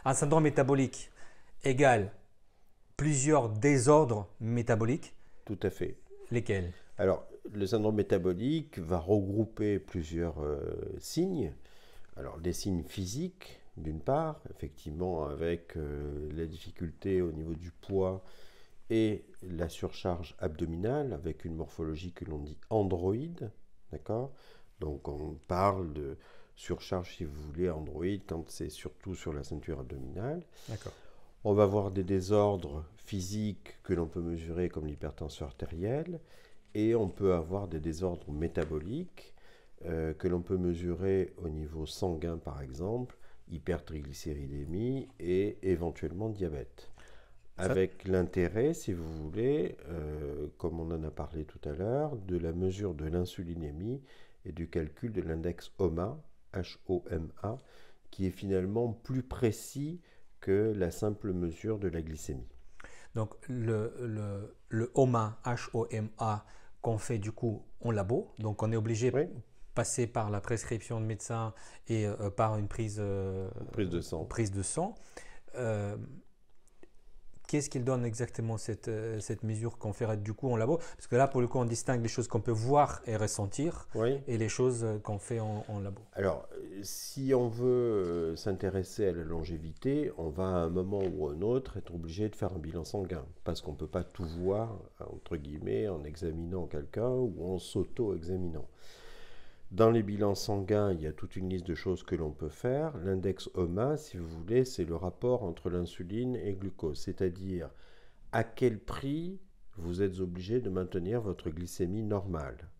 Un syndrome métabolique égale plusieurs désordres métaboliques. Tout à fait. Lesquels? Alors, le syndrome métabolique va regrouper plusieurs signes. Alors, des signes physiques, d'une part, effectivement, avec la difficulté au niveau du poids et la surcharge abdominale, avec une morphologie que l'on dit androïde, d'accord? Donc, on parle de surcharge, si vous voulez, androïde, quand c'est surtout sur la ceinture abdominale. D'accord. On va avoir des désordres physiques que l'on peut mesurer comme l'hypertension artérielle et on peut avoir des désordres métaboliques que l'on peut mesurer au niveau sanguin par exemple, hypertriglycéridémie et éventuellement diabète. Avec l'intérêt, si vous voulez, comme on en a parlé tout à l'heure, de la mesure de l'insulinémie et du calcul de l'index HOMA, H-O-M-A, qui est finalement plus précis que la simple mesure de la glycémie. Donc le HOMA, H-O-M-A, qu'on fait du coup en labo, donc on est obligé de Oui, passer par la prescription de médecin et par une prise prise de sang. Euh, Qu'est-ce qu'il donne exactement cette mesure qu'on ferait du coup en labo? Parce que là, pour le coup, on distingue les choses qu'on peut voir et ressentir Oui. et les choses qu'on fait en labo. Alors, si on veut s'intéresser à la longévité, on va à un moment ou à un autre être obligé de faire un bilan sanguin, parce qu'on ne peut pas tout voir, entre guillemets, en examinant quelqu'un ou en s'auto-examinant. Dans les bilans sanguins, il y a toute une liste de choses que l'on peut faire. L'index HOMA, si vous voulez, c'est le rapport entre l'insuline et le glucose, c'est-à-dire à quel prix vous êtes obligé de maintenir votre glycémie normale.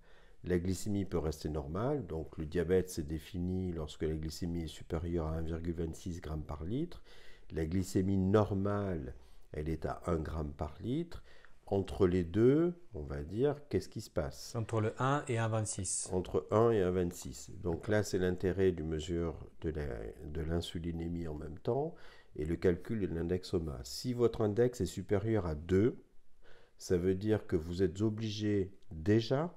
La glycémie peut rester normale, donc le diabète c'est défini lorsque la glycémie est supérieure à 1,26 g par litre. La glycémie normale, elle est à 1 g par litre. Entre les deux, on va dire, qu'est-ce qui se passe? Entre le 1 et 1,26. Entre 1 et 1,26. Donc là, c'est l'intérêt du mesure de l'insulinémie en même temps et le calcul de l'index HOMA. Si votre index est supérieur à 2, ça veut dire que vous êtes obligé déjà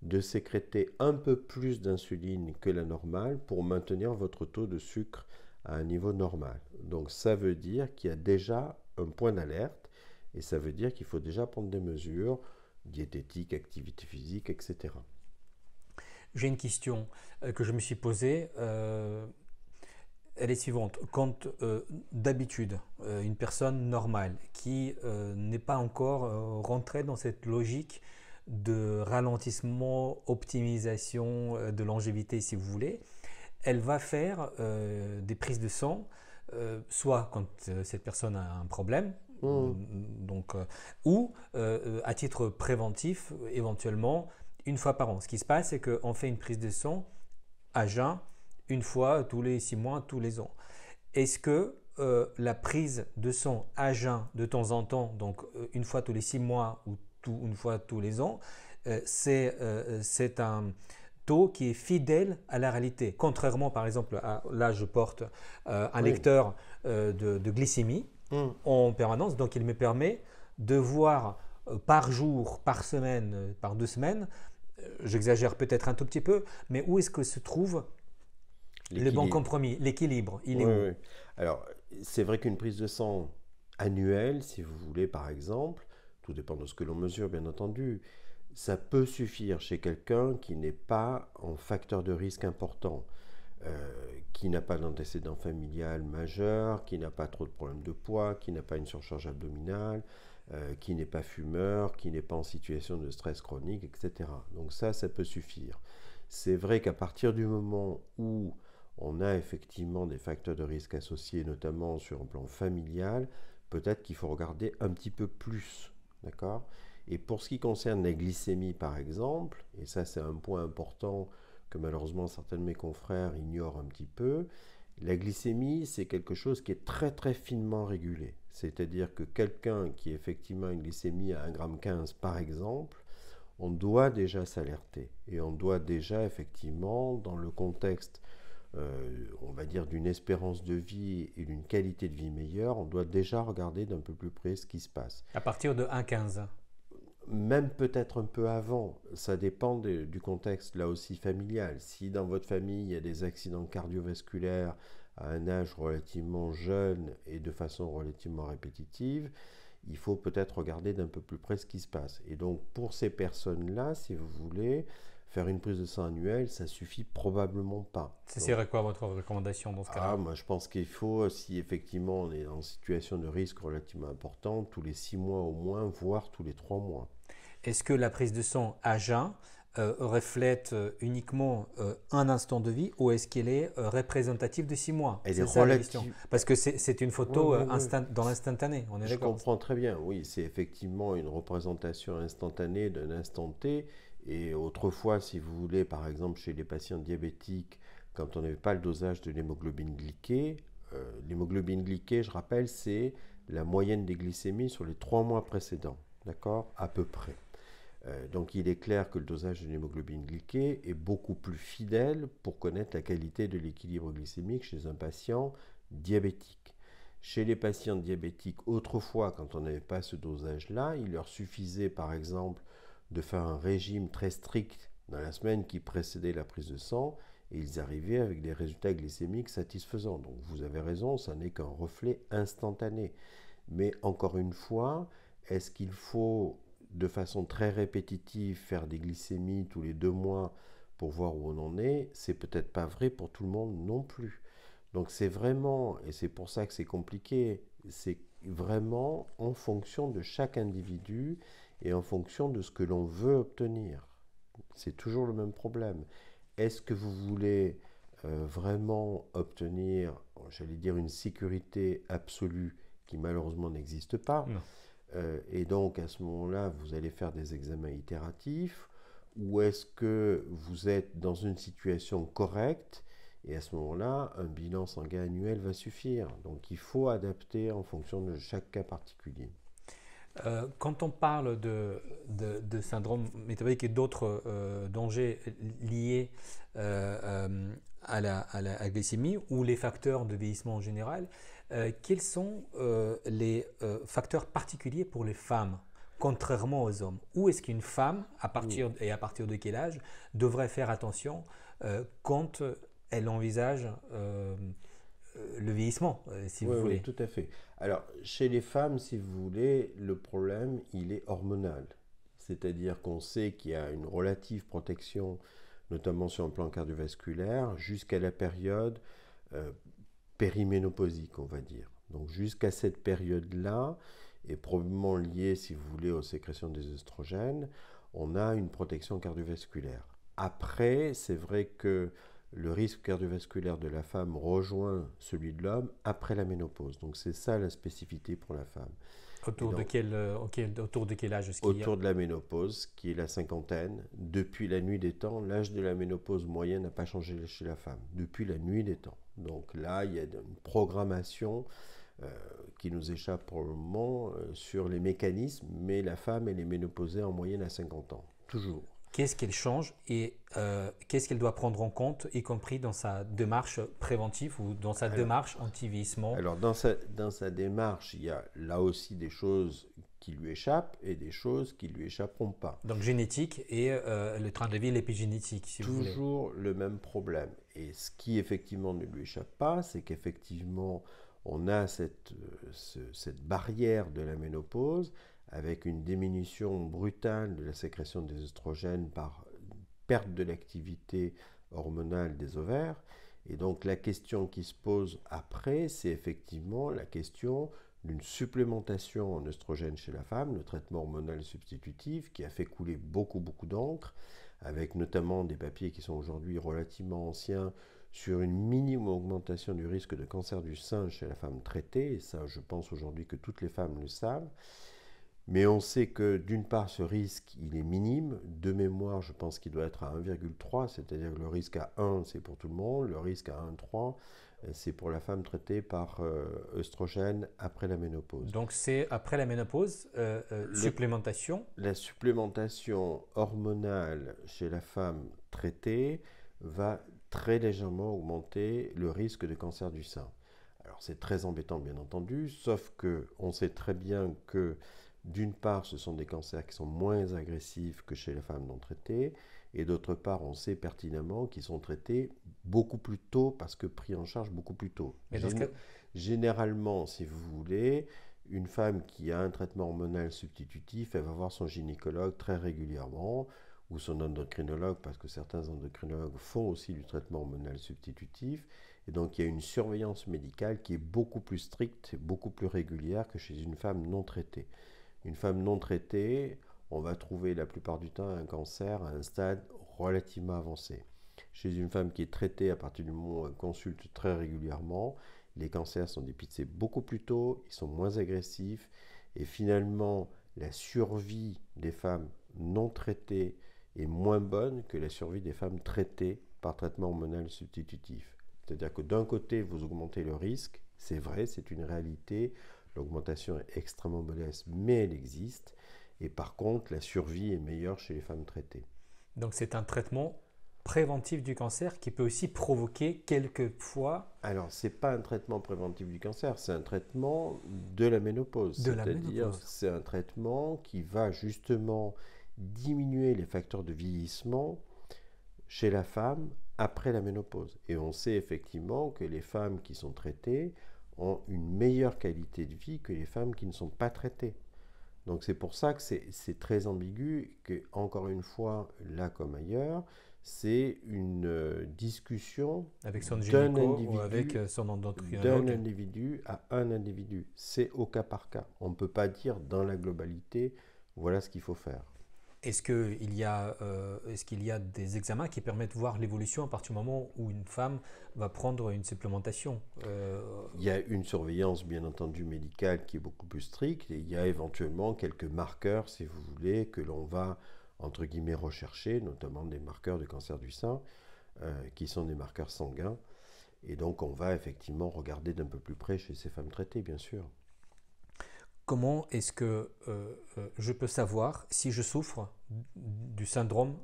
de sécréter un peu plus d'insuline que la normale pour maintenir votre taux de sucre à un niveau normal. Donc ça veut dire qu'il y a déjà un point d'alerte et ça veut dire qu'il faut déjà prendre des mesures diététiques, activité physique, etc. J'ai une question que je me suis posée. Elle est suivante. Quand d'habitude, une personne normale qui n'est pas encore rentrée dans cette logique de ralentissement, optimisation de longévité, si vous voulez, elle va faire des prises de sang, soit quand cette personne a un problème, Mmh. donc, ou à titre préventif, éventuellement, une fois par an. Ce qui se passe, c'est qu'on fait une prise de sang à jeun une fois tous les 6 mois, tous les ans. Est-ce que la prise de sang à jeun de temps en temps, donc une fois tous les 6 mois ou une fois tous les ans, c'est un taux qui est fidèle à la réalité? Contrairement, par exemple, là je porte un Oui. lecteur de glycémie Mmh. en permanence, donc il me permet de voir par jour, par semaine, par 2 semaines, j'exagère peut-être un tout petit peu, mais où est-ce que se trouve le bon L'équilibre. compromis, l'équilibre? Il est Oui, où? oui. Alors, c'est vrai qu'une prise de sang annuelle, si vous voulez, par exemple, tout dépend de ce que l'on mesure, bien entendu, ça peut suffire chez quelqu'un qui n'est pas en facteur de risque important, qui n'a pas d'antécédent familial majeur, qui n'a pas trop de problèmes de poids, qui n'a pas une surcharge abdominale, qui n'est pas fumeur, qui n'est pas en situation de stress chronique, etc. Donc ça peut suffire. C'est vrai qu'à partir du moment où on a effectivement des facteurs de risque associés, notamment sur un plan familial, peut-être qu'il faut regarder un petit peu plus, d'accord? Et pour ce qui concerne la glycémie, par exemple, et ça c'est un point important que malheureusement certains de mes confrères ignorent un petit peu, la glycémie c'est quelque chose qui est très très finement régulé. C'est-à-dire que quelqu'un qui a effectivement une glycémie à 1,15 g par exemple, on doit déjà s'alerter et on doit déjà effectivement, dans le contexte on va dire d'une espérance de vie et d'une qualité de vie meilleure, on doit déjà regarder d'un peu plus près ce qui se passe. À partir de 1,15. Même peut-être un peu avant, ça dépend du contexte là aussi familial. Si dans votre famille il y a des accidents cardiovasculaires à un âge relativement jeune et de façon relativement répétitive, il faut peut-être regarder d'un peu plus près ce qui se passe. Et donc pour ces personnes-là, si vous voulez, faire une prise de sang annuelle, ça suffit probablement pas. Ce Donc, serait quoi votre recommandation dans ce cas-là? moi je pense qu'il faut, si effectivement on est en situation de risque relativement important, tous les 6 mois au moins, voire tous les 3 mois. Est-ce que la prise de sang à jeun reflète uniquement un instant de vie ou est-ce qu'elle est représentative de 6 mois? Elle est C'est ça la question. relative. Parce que c'est une Oui, photo oui, oui. dans l'instantané, on est Je d'accord? comprends très bien, oui, c'est effectivement une représentation instantanée d'un instant T. Et autrefois, si vous voulez, par exemple chez les patients diabétiques, quand on n'avait pas le dosage de l'hémoglobine glyquée, je rappelle, c'est la moyenne des glycémies sur les 3 mois précédents, d'accord, à peu près. Donc il est clair que le dosage de l'hémoglobine glyquée est beaucoup plus fidèle pour connaître la qualité de l'équilibre glycémique chez un patient diabétique. Chez les patients diabétiques, autrefois, quand on n'avait pas ce dosage-là, il leur suffisait par exemple de faire un régime très strict dans la semaine qui précédait la prise de sang et ils arrivaient avec des résultats glycémiques satisfaisants. Donc vous avez raison, ça n'est qu'un reflet instantané. Mais encore une fois, est-ce qu'il faut de façon très répétitive faire des glycémies tous les 2 mois pour voir où on en est? C'est peut-être pas vrai pour tout le monde non plus. Donc c'est vraiment, et c'est pour ça que c'est compliqué, c'est vraiment en fonction de chaque individu et en fonction de ce que l'on veut obtenir. C'est toujours le même problème. Est-ce que vous voulez vraiment obtenir, j'allais dire, une sécurité absolue qui malheureusement n'existe pas? Non. Et donc à ce moment-là, vous allez faire des examens itératifs, ou est-ce que vous êtes dans une situation correcte et à ce moment-là, un bilan sanguin annuel va suffire. Donc il faut adapter en fonction de chaque cas particulier. Quand on parle de syndrome métabolique et d'autres dangers liés à la glycémie ou les facteurs de vieillissement en général, quels sont les facteurs particuliers pour les femmes, contrairement aux hommes? Où est-ce qu'une femme, à partir de quel âge, devrait faire attention quand elle envisage le vieillissement, si vous Oui, oui, voulez? tout à fait. Alors, chez les femmes, si vous voulez, le problème, il est hormonal. C'est-à-dire qu'on sait qu'il y a une relative protection, notamment sur un plan cardiovasculaire, jusqu'à la période euh, périménopausique, on va dire. Donc, jusqu'à cette période-là, et probablement liée, si vous voulez, aux sécrétions des œstrogènes, on a une protection cardiovasculaire. Après, c'est vrai que le risque cardiovasculaire de la femme rejoint celui de l'homme après la ménopause. Donc c'est ça la spécificité pour la femme. Et Autour de donc, autour de quel âge est-ce qu'il y a? autour de la ménopause, qui est la cinquantaine, depuis la nuit des temps, l'âge de la ménopause moyenne n'a pas changé chez la femme, depuis la nuit des temps. Donc là, il y a une programmation euh, qui nous échappe pour le moment sur les mécanismes, mais la femme, elle est ménopausée en moyenne à 50 ans, toujours. Qu'est-ce qu'elle change et qu'est-ce qu'elle doit prendre en compte, y compris dans sa démarche préventive ou dans sa Alors, démarche anti-vieillissement? Alors dans sa démarche, il y a là aussi des choses qui lui échappent et des choses qui lui échapperont pas. Donc génétique et le train de vie, l'épigénétique, si vous voulez. Toujours le même problème. Et ce qui effectivement ne lui échappe pas, c'est qu'effectivement on a cette barrière de la ménopause avec une diminution brutale de la sécrétion des œstrogènes par perte de l'activité hormonale des ovaires. Et donc la question qui se pose après, c'est effectivement la question d'une supplémentation en œstrogène chez la femme, le traitement hormonal substitutif, qui a fait couler beaucoup, beaucoup d'encre, avec notamment des papiers qui sont aujourd'hui relativement anciens sur une minime augmentation du risque de cancer du sein chez la femme traitée, et ça je pense aujourd'hui que toutes les femmes le savent. Mais on sait que d'une part, ce risque, il est minime. De mémoire, je pense qu'il doit être à 1,3, c'est-à-dire que le risque à 1, c'est pour tout le monde. Le risque à 1,3, c'est pour la femme traitée par œstrogène après la ménopause. Donc c'est après la ménopause, Le- supplémentation. la supplémentation hormonale chez la femme traitée va très légèrement augmenter le risque de cancer du sein. Alors c'est très embêtant bien entendu, sauf que on sait très bien que d'une part ce sont des cancers qui sont moins agressifs que chez les femmes non traitées, Et d'autre part, on sait pertinemment qu'ils sont traités beaucoup plus tôt parce que pris en charge beaucoup plus tôt. Mais dans ce cas, Généralement, si vous voulez, une femme qui a un traitement hormonal substitutif, elle va voir son gynécologue très régulièrement ou son endocrinologue, parce que certains endocrinologues font aussi du traitement hormonal substitutif. Et donc, il y a une surveillance médicale qui est beaucoup plus stricte, beaucoup plus régulière que chez une femme non traitée. Une femme non traitée, on va trouver la plupart du temps un cancer à un stade relativement avancé. Chez une femme qui est traitée, à partir du moment où elle consulte très régulièrement, les cancers sont dépistés beaucoup plus tôt, ils sont moins agressifs, et finalement, la survie des femmes non traitées est moins bonne que la survie des femmes traitées par traitement hormonal substitutif. C'est-à-dire que d'un côté, vous augmentez le risque, c'est vrai, c'est une réalité, l'augmentation est extrêmement modeste, mais elle existe, et par contre, la survie est meilleure chez les femmes traitées. donc c'est un traitement préventif du cancer qui peut aussi provoquer quelquefois Alors, ce n'est pas un traitement préventif du cancer, c'est un traitement de la ménopause. de la C'est-à-dire, ménopause. c'est un traitement qui va justement diminuer les facteurs de vieillissement chez la femme après la ménopause. Et on sait effectivement que les femmes qui sont traitées ont une meilleure qualité de vie que les femmes qui ne sont pas traitées. Donc c'est pour ça que c'est très ambigu, que encore une fois, là comme ailleurs, c'est une discussion Avec son d'un gynéco ou avec individu, son d'un endocrinologue. individu à un individu. C'est au cas par cas. On ne peut pas dire dans la globalité, voilà ce qu'il faut faire. Est-ce qu'il y a des examens qui permettent de voir l'évolution à partir du moment où une femme va prendre une supplémentation? Il y a une surveillance, bien entendu, médicale qui est beaucoup plus stricte et il y a éventuellement quelques marqueurs, si vous voulez, que l'on va, entre guillemets, rechercher, notamment des marqueurs de cancer du sein, qui sont des marqueurs sanguins. Et donc, on va effectivement regarder d'un peu plus près chez ces femmes traitées, bien sûr. Comment est-ce que je peux savoir si je souffre du syndrome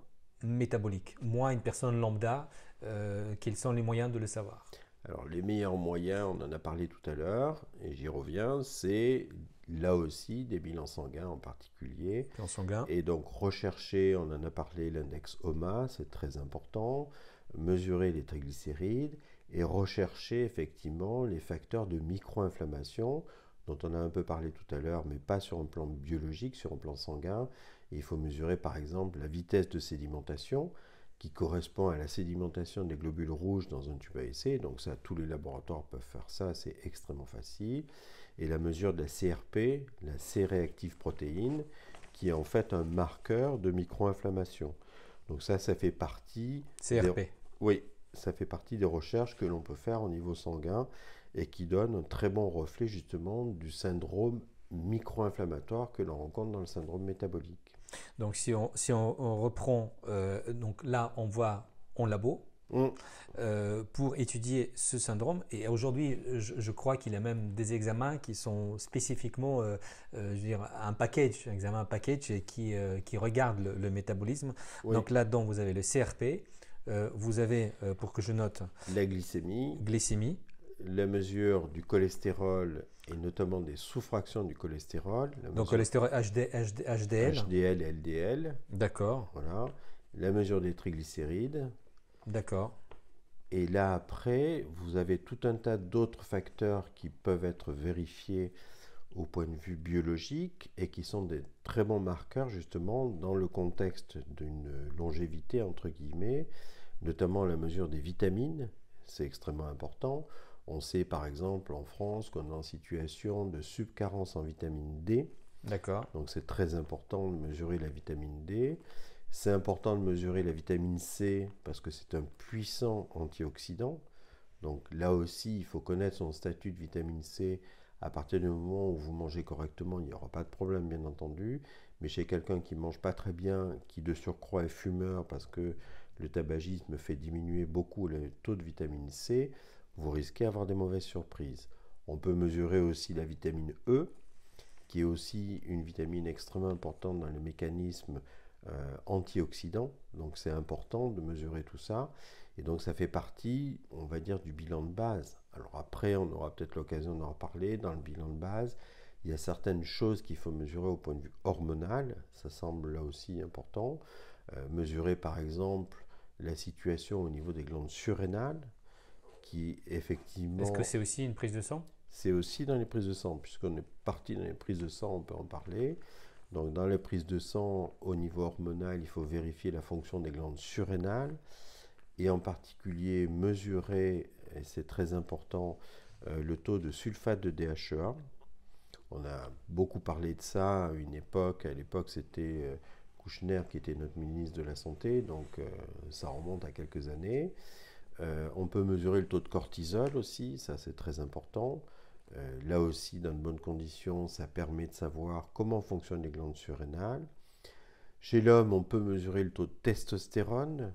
métabolique? Moi, une personne lambda, quels sont les moyens de le savoir? Alors, les meilleurs moyens, on en a parlé tout à l'heure, et j'y reviens, c'est là aussi des bilans sanguins en particulier. En sanguin. Et donc, rechercher, on en a parlé, l'index OMA, c'est très important, mesurer les triglycérides et rechercher effectivement les facteurs de micro-inflammation dont on a un peu parlé tout à l'heure, mais pas sur un plan biologique, sur un plan sanguin. Et il faut mesurer par exemple la vitesse de sédimentation qui correspond à la sédimentation des globules rouges dans un tube à essai. Donc ça, tous les laboratoires peuvent faire ça, c'est extrêmement facile. Et la mesure de la CRP, la C-réactive protéine, qui est en fait un marqueur de micro-inflammation. Donc ça fait partie... CRP. Oui, ça fait partie des recherches que l'on peut faire au niveau sanguin et qui donne un très bon reflet justement du syndrome micro-inflammatoire que l'on rencontre dans le syndrome métabolique. Donc si on reprend, donc là on voit en labo pour étudier ce syndrome. Et aujourd'hui, je crois qu'il y a même des examens qui sont spécifiquement, je veux dire, un examen package qui regarde le métabolisme. Oui. Donc là-dedans, vous avez le CRP, vous avez, pour que je note, la glycémie, la mesure du cholestérol et notamment des sous-fractions du cholestérol. Donc cholestérol HDL. HDL et LDL. D'accord. Voilà. La mesure des triglycérides. D'accord. Et là après, vous avez tout un tas d'autres facteurs qui peuvent être vérifiés au point de vue biologique et qui sont des très bons marqueurs justement dans le contexte d'une longévité entre guillemets, notamment la mesure des vitamines, c'est extrêmement important. On sait par exemple en France qu'on est en situation de subcarence en vitamine D. D'accord. Donc c'est très important de mesurer la vitamine D. C'est important de mesurer la vitamine C parce que c'est un puissant antioxydant. Donc là aussi, il faut connaître son statut de vitamine C. À partir du moment où vous mangez correctement, il n'y aura pas de problème bien entendu. Mais chez quelqu'un qui ne mange pas très bien, qui de surcroît est fumeur parce que le tabagisme fait diminuer beaucoup le taux de vitamine C, vous risquez d'avoir des mauvaises surprises. On peut mesurer aussi la vitamine E, qui est aussi une vitamine extrêmement importante dans le mécanisme antioxydant. Donc c'est important de mesurer tout ça. Et donc ça fait partie, on va dire, du bilan de base. Alors après, on aura peut-être l'occasion d'en reparler. Dans le bilan de base, il y a certaines choses qu'il faut mesurer au point de vue hormonal. Ça semble là aussi important. Mesurer par exemple la situation au niveau des glandes surrénales, qui effectivement... Est-ce que c'est aussi une prise de sang? C'est aussi dans les prises de sang, puisqu'on est parti dans les prises de sang, on peut en parler. Donc dans les prises de sang au niveau hormonal, il faut vérifier la fonction des glandes surrénales et en particulier mesurer, et c'est très important, le taux de sulfate de DHEA. On a beaucoup parlé de ça à une époque. À l'époque, c'était Kouchner qui était notre ministre de la Santé, donc ça remonte à quelques années. On peut mesurer le taux de cortisol aussi, ça c'est très important. Là aussi, dans de bonnes conditions, ça permet de savoir comment fonctionnent les glandes surrénales. Chez l'homme, on peut mesurer le taux de testostérone,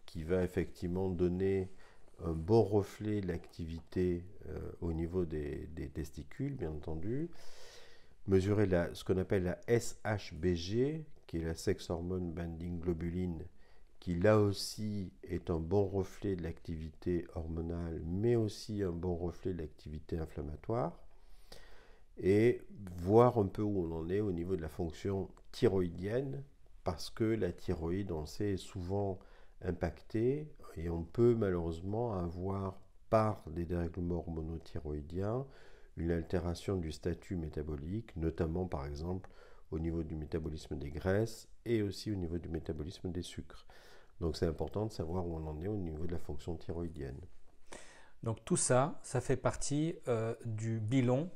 qui va effectivement donner un bon reflet de l'activité au niveau des testicules, bien entendu. Mesurer ce qu'on appelle la SHBG, qui est la Sex Hormone Binding Globulin, qui là aussi est un bon reflet de l'activité hormonale, mais aussi un bon reflet de l'activité inflammatoire, et voir un peu où on en est au niveau de la fonction thyroïdienne, parce que la thyroïde, on sait, est souvent impactée, et on peut malheureusement avoir, par des dérèglements hormonaux thyroïdiens, une altération du statut métabolique, notamment par exemple au niveau du métabolisme des graisses et aussi au niveau du métabolisme des sucres. Donc c'est important de savoir où on en est au niveau de la fonction thyroïdienne. Donc tout ça, ça fait partie du bilan,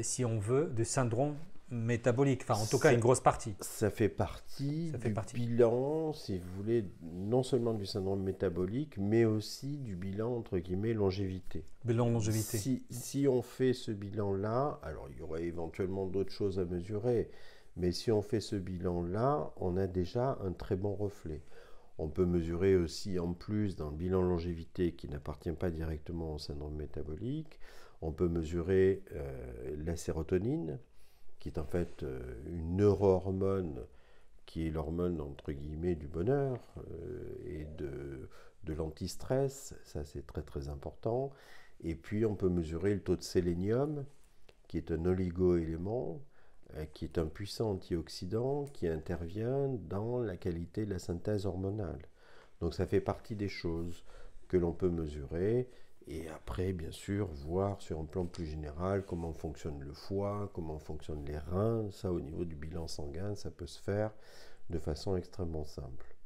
si on veut, de syndrome métabolique. Enfin, en tout cas, une grosse partie. Ça fait partie du bilan, si vous voulez, non seulement du syndrome métabolique, mais aussi du bilan, entre guillemets, longévité. Bilan longévité. Si on fait ce bilan-là, alors il y aurait éventuellement d'autres choses à mesurer, mais si on fait ce bilan-là, on a déjà un très bon reflet. On peut mesurer aussi en plus dans le bilan longévité qui n'appartient pas directement au syndrome métabolique, on peut mesurer la sérotonine, qui est en fait une neurohormone, qui est l'hormone entre guillemets du bonheur et de l'antistress, ça c'est très très important. Et puis on peut mesurer le taux de sélénium, qui est un oligoélément, qui est un puissant antioxydant qui intervient dans la qualité de la synthèse hormonale. Donc ça fait partie des choses que l'on peut mesurer et après bien sûr voir sur un plan plus général comment fonctionne le foie, comment fonctionnent les reins. Ça au niveau du bilan sanguin, ça peut se faire de façon extrêmement simple.